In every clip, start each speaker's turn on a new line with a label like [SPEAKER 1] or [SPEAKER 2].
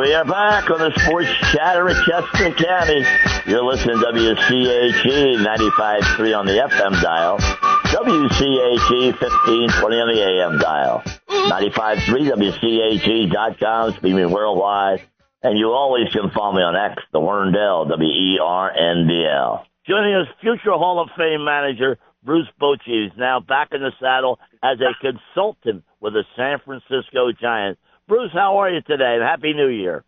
[SPEAKER 1] We are back on the Sports Chatter at Chester County. You're listening to WCHE 95.3 on the FM dial, WCHE 1520 on the AM dial, 95.3 WCHE.com, streaming worldwide. And you always can follow me on X, the Werndl, WERNDL. Joining us, future Hall of Fame manager Bruce Bochy is now back in the saddle as a consultant with the San Francisco Giants. Bruce, how are you today? And Happy New Year.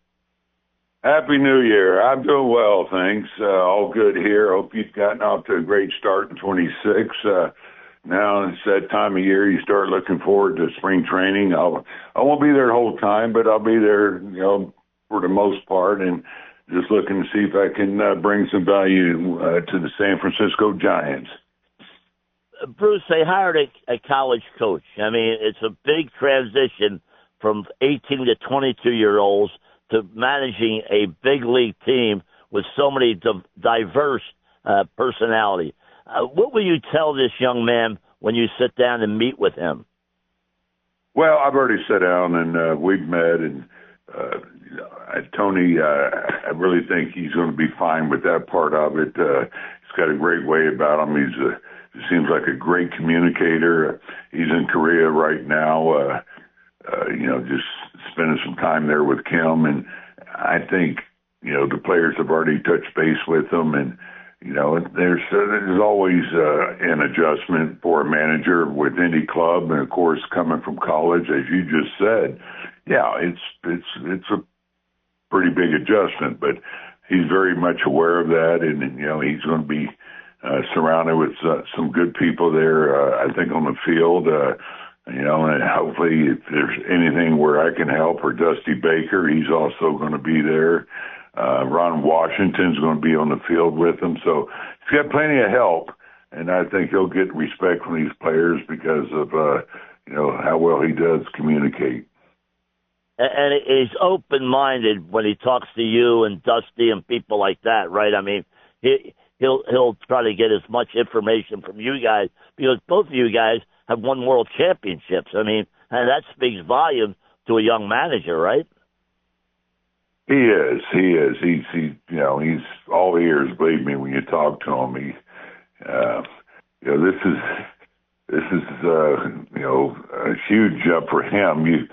[SPEAKER 2] Happy New Year. I'm doing well, thanks. All good here. Hope you've gotten off to a great start in 26. Now it's that time of year you start looking forward to spring training. I won't be there the whole time, but I'll be there, for the most part, and just looking to see if I can bring some value to the San Francisco Giants.
[SPEAKER 1] Bruce, they hired a college coach. I mean, it's a big transition from 18 to 22-year-olds to managing a big league team with so many diverse personality. What will you tell this young man when you sit down and meet with him?
[SPEAKER 2] Well, I've already sat down and we've met, and Tony, I really think he's going to be fine with that part of it. He's got a great way about him. He seems like a great communicator. He's in Korea right now, just spending some time there with Kim. And I think, the players have already touched base with him. And, there's always an adjustment for a manager with any club. And, of course, coming from college, as you just said, yeah, it's a pretty big adjustment. But he's very much aware of that. And he's going to be surrounded with some good people there, I think, on the field. And hopefully if there's anything where I can help, or Dusty Baker, he's also going to be there. Ron Washington's going to be on the field with him. So he's got plenty of help, and I think he'll get respect from these players because of, how well he does communicate.
[SPEAKER 1] And he's open-minded when he talks to you and Dusty and people like that, right? I mean, he'll try to get as much information from you guys because both of you guys have won world championships. I mean, and that speaks volumes to a young manager, right?
[SPEAKER 2] He is. He's all ears, believe me, when you talk to him. This is a huge jump for him.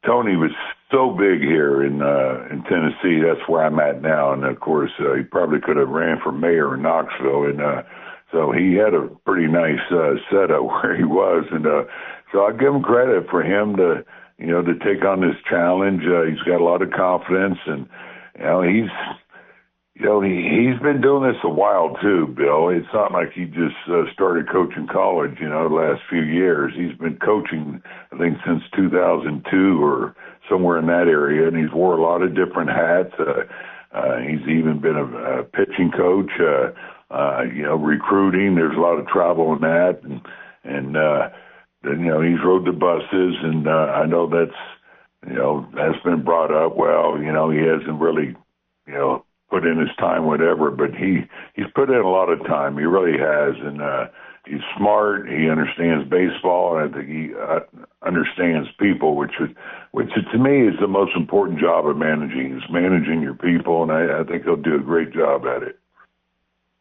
[SPEAKER 2] Tony was so big here in Tennessee. That's where I'm at now. And, of course, he probably could have ran for mayor in Knoxville. And so he had a pretty nice setup where he was. And so I give him credit for him to take on this challenge. He's got a lot of confidence. And, he's been doing this a while, too, Bill. It's not like he just started coaching college, the last few years. He's been coaching, I think, since 2002 or somewhere in that area, and he's wore a lot of different hats. He's even been a pitching coach, recruiting. There's a lot of travel in that, and he's rode the buses, and I know that's been brought up. Well, he hasn't really, put in his time, whatever, but he's put in a lot of time. He really has, and he's smart. He understands baseball, and I think he understands people, which to me is the most important job of managing, is managing your people, and I think he'll do a great job at it.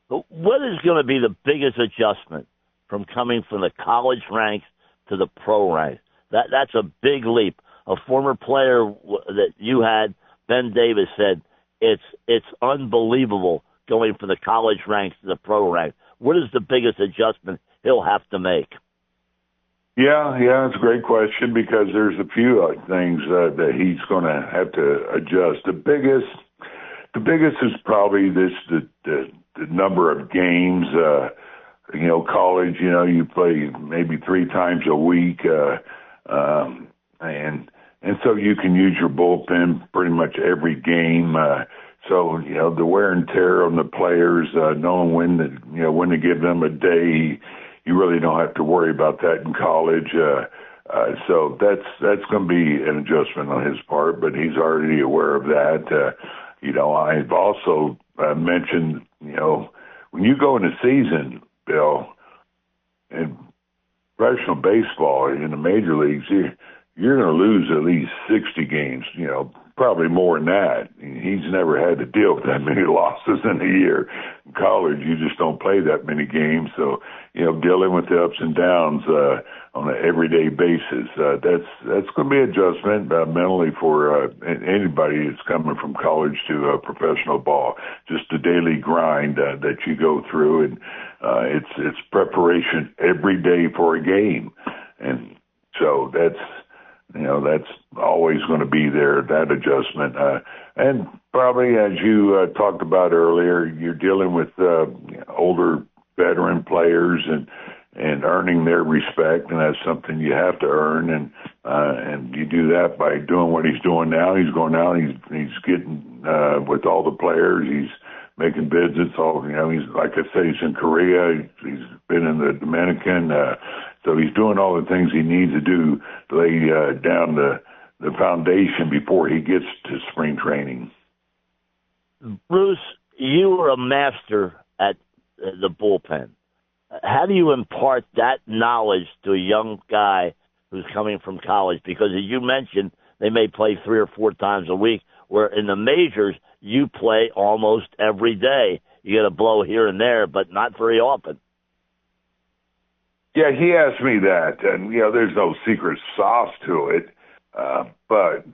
[SPEAKER 1] What is going to be the biggest adjustment from coming from the college ranks to the pro ranks? That's a big leap. A former player that you had, Ben Davis, said, It's unbelievable going from the college ranks to the pro ranks. What is the biggest adjustment he'll have to make?
[SPEAKER 2] Yeah, it's a great question because there's a few things that he's going to have to adjust. The biggest is probably the number of games. College, you play maybe 3 times a week, and so you can use your bullpen pretty much every game. So the wear and tear on the players, knowing when to give them a day, you really don't have to worry about that in college. So that's going to be an adjustment on his part, but he's already aware of that. I've also mentioned, when you go into season, Bill, in professional baseball, in the major leagues, you're going to lose at least 60 games, probably more than that. He's never had to deal with that many losses in a year. In college, you just don't play that many games. So, dealing with the ups and downs on an everyday basis, that's going to be adjustment mentally for anybody that's coming from college to professional ball. Just the daily grind that you go through, and it's preparation every day for a game. And so that's always going to be there, that adjustment. And probably, as you talked about earlier, you're dealing with older veteran players and earning their respect, and that's something you have to earn. And you do that by doing what he's doing now. He's going out, he's getting with all the players. He's making visits. He's, like I say, he's in Korea. He's been in the Dominican. So he's doing all the things he needs to do to lay down the foundation before he gets to spring training.
[SPEAKER 1] Bruce, you were a master at the bullpen. How do you impart that knowledge to a young guy who's coming from college? Because as you mentioned, they may play 3 or 4 times a week, where in the majors, you play almost every day. You get a blow here and there, but not very often.
[SPEAKER 2] Yeah, he asked me that, and there's no secret sauce to it, but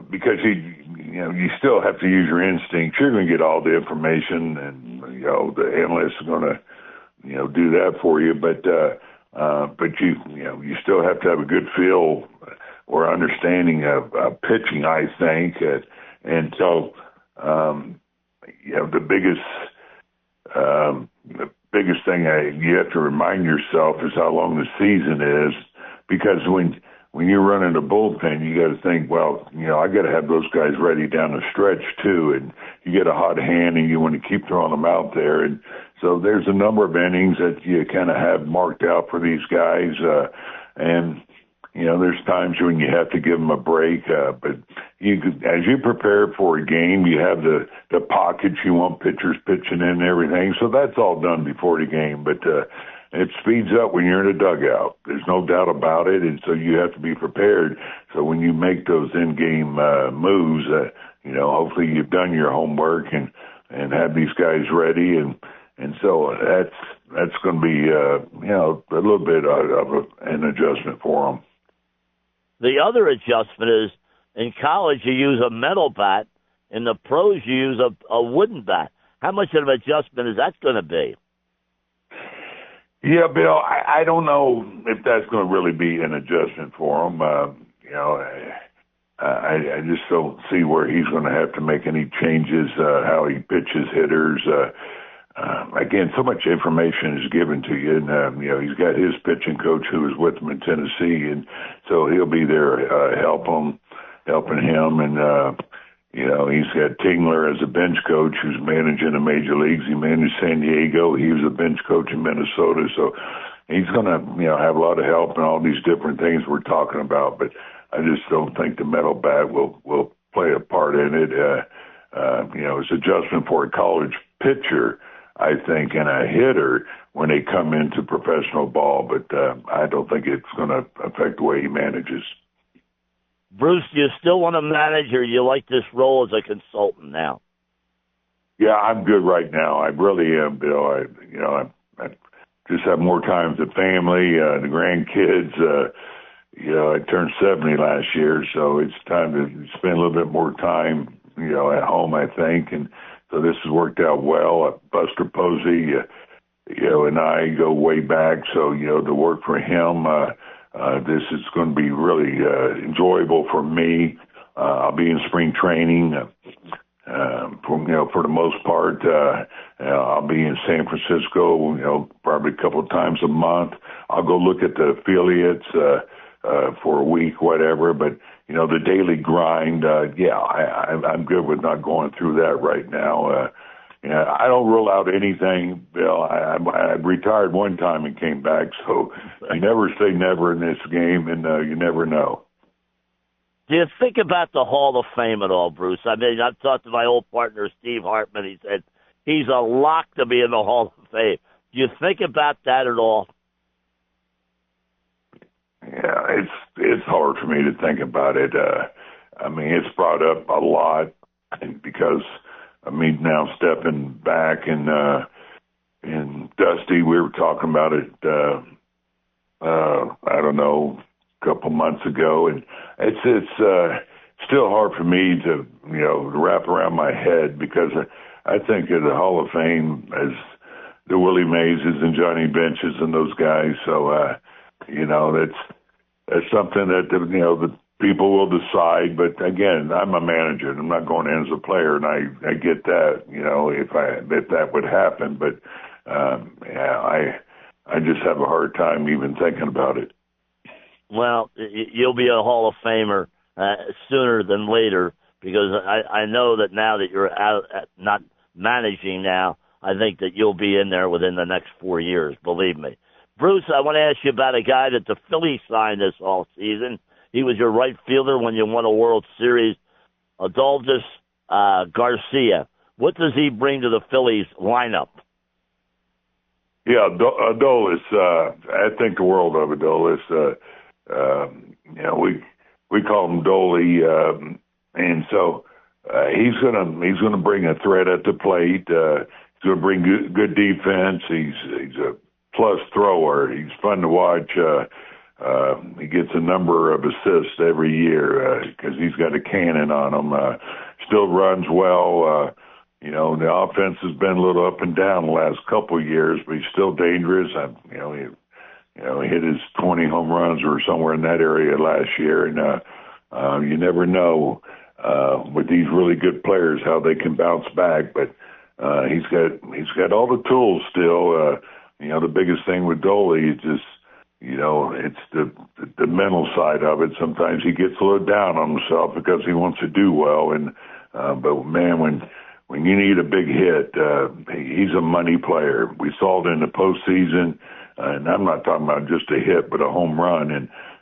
[SPEAKER 2] because you still have to use your instincts. You're going to get all the information, and the analysts are going to do that for you, but you still have to have a good feel or understanding of pitching, I think, and so the biggest thing you have to remind yourself is how long the season is, because when you're running a bullpen, you got to think, well, I got to have those guys ready down the stretch too, and you get a hot hand and you want to keep throwing them out there, and so there's a number of innings that you kind of have marked out for these guys, and there's times when you have to give them a break, but as you prepare for a game, you have the pockets you want pitchers pitching in and everything. So that's all done before the game, but it speeds up when you're in a dugout. There's no doubt about it, and so you have to be prepared. So when you make those in-game moves, hopefully you've done your homework and have these guys ready, and so that's going to be a little bit of an adjustment for them.
[SPEAKER 1] The other adjustment is, in college, you use a metal bat. In the pros, you use a wooden bat. How much of an adjustment is that going to be?
[SPEAKER 2] Yeah, Bill, I don't know if that's going to really be an adjustment for him. I just don't see where he's going to have to make any changes, how he pitches hitters. Again, so much information is given to you, and he's got his pitching coach who was with him in Tennessee, and so he'll be there helping him, and he's got Tingler as a bench coach who's managing the major leagues. He managed San Diego. He was a bench coach in Minnesota, so he's going to have a lot of help in all these different things we're talking about. But I just don't think the metal bat will play a part in it. It's adjustment for a college pitcher, I think, and a hitter when they come into professional ball, but I don't think it's going to affect the way he manages.
[SPEAKER 1] Bruce, do you still want to manage, or you like this role as a consultant now?
[SPEAKER 2] Yeah, I'm good right now. I really am, Bill. I just have more time with the family, the grandkids. I turned 70 last year, so it's time to spend a little bit more time, at home, I think, and so this has worked out well. Buster Posey, and I go way back, so, to work for him, this is going to be really enjoyable for me. I'll be in spring training for the most part. I'll be in San Francisco, probably a couple of times a month. I'll go look at the affiliates for a week, whatever, but the daily grind, I'm good with not going through that right now. I don't rule out anything, Bill. I retired one time and came back, so you never say never in this game, and you never know.
[SPEAKER 1] Do you think about the Hall of Fame at all, Bruce? I mean, I've talked to my old partner, Steve Hartman. He said he's a lock to be in the Hall of Fame. Do you think about that at all?
[SPEAKER 2] Yeah, it's hard hard for me to think about it. I mean, it's brought up a lot because, I mean, now stepping back and Dusty, we were talking about it, I don't know, a couple months ago, and it's still hard for me to, wrap around my head, because I think of the Hall of Fame as the Willie Mayeses and Johnny Benches and those guys. So, that's something that, the people will decide. But again, I'm a manager and I'm not going in as a player, and I get that, if that would happen. But, I just have a hard time even thinking about it.
[SPEAKER 1] Well, you'll be a Hall of Famer sooner than later, because I know that now that you're out, not managing now, I think that you'll be in there within the next 4 years, believe me. Bruce, I want to ask you about a guy that the Phillies signed this all season. He was your right fielder when you won a World Series, Adolis Garcia. What does he bring to the Phillies lineup?
[SPEAKER 2] Yeah, Adolis, I think the world of Adolis. We call him Dolly, and so he's gonna bring a threat at the plate. He's gonna bring good defense. He's a plus thrower. He's fun to watch. He gets a number of assists every year because he's got a cannon on him. Still runs well. The offense has been a little up and down the last couple of years, but he's still dangerous. He hit his 20 home runs or somewhere in that area last year, and you never know with these really good players how they can bounce back. But he's got all the tools still. The biggest thing with Dolly is just, it's the mental side of it. Sometimes he gets a little down on himself because he wants to do well, and but man, when you need a big hit, he's a money player. We saw it in the postseason, and I'm not talking about just a hit, but a home run.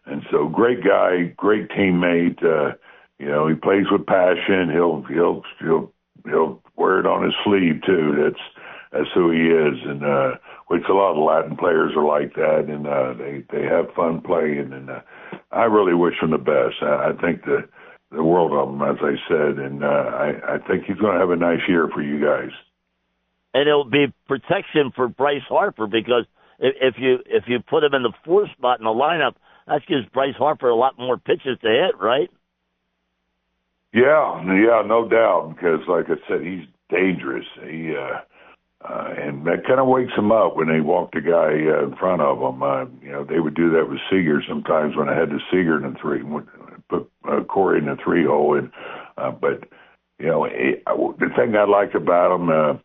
[SPEAKER 2] And so great guy, great teammate. He plays with passion. He'll wear it on his sleeve too. That's who he is, and which a lot of Latin players are like that, and they have fun playing. And I really wish him the best. I think the world of him, as I said, and I think he's going to have a nice year for you guys.
[SPEAKER 1] And it'll be protection for Bryce Harper, because if you put him in the 4 spot in the lineup, that gives Bryce Harper a lot more pitches to hit, right?
[SPEAKER 2] Yeah, no doubt, because like I said, he's dangerous. And that kind of wakes him up when they walk the guy in front of him. They would do that with Seager sometimes when I had the Seager in the 3, put Corey in the 3-hole. But the thing I like about him,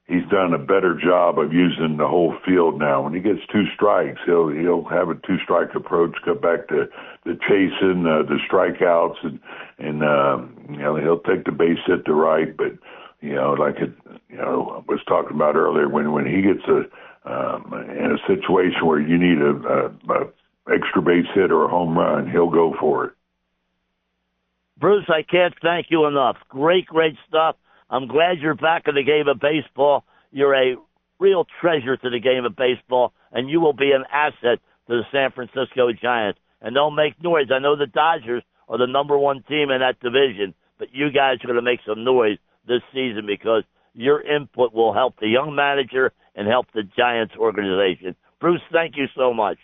[SPEAKER 2] he's done a better job of using the whole field now. When he gets 2 strikes, he'll have a 2-strike approach, go back to the chasing, the strikeouts, and he'll take the base hit to right. But I was talking about earlier, when he gets in a situation where you need a extra base hit or a home run, he'll go for it.
[SPEAKER 1] Bruce, I can't thank you enough. Great stuff. I'm glad you're back in the game of baseball. You're a real treasure to the game of baseball, and you will be an asset to the San Francisco Giants. And don't make noise. I know the Dodgers are the number 1 team in that division, but you guys are going to make some noise this season, because your input will help the young manager and help the Giants organization. Bruce, thank you so much.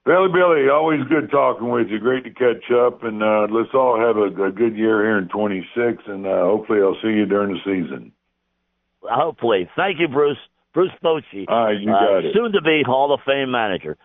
[SPEAKER 2] Billy, always good talking with you. Great to catch up, and let's all have a good year here in 26, and hopefully I'll see you during the season.
[SPEAKER 1] Hopefully. Thank you, Bruce. Bruce Bochy,
[SPEAKER 2] you got it.
[SPEAKER 1] Soon to be Hall of Fame manager.